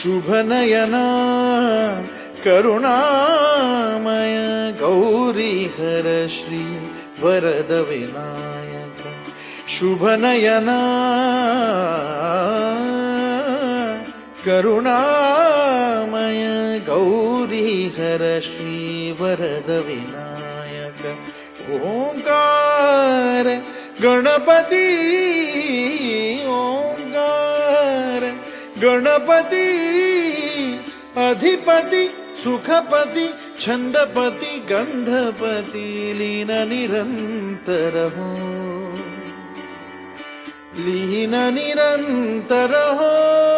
शुभनयना करुणामय गौरी हर श्री वरद विनायक शुभनयना करुणामय गौरी हर श्री वरद विनायक ओंकार गणपती ओंकार गणपती अधिपती सुखपती छंदपती गंधपती लीन निरंतर हो लीन निरंतर हो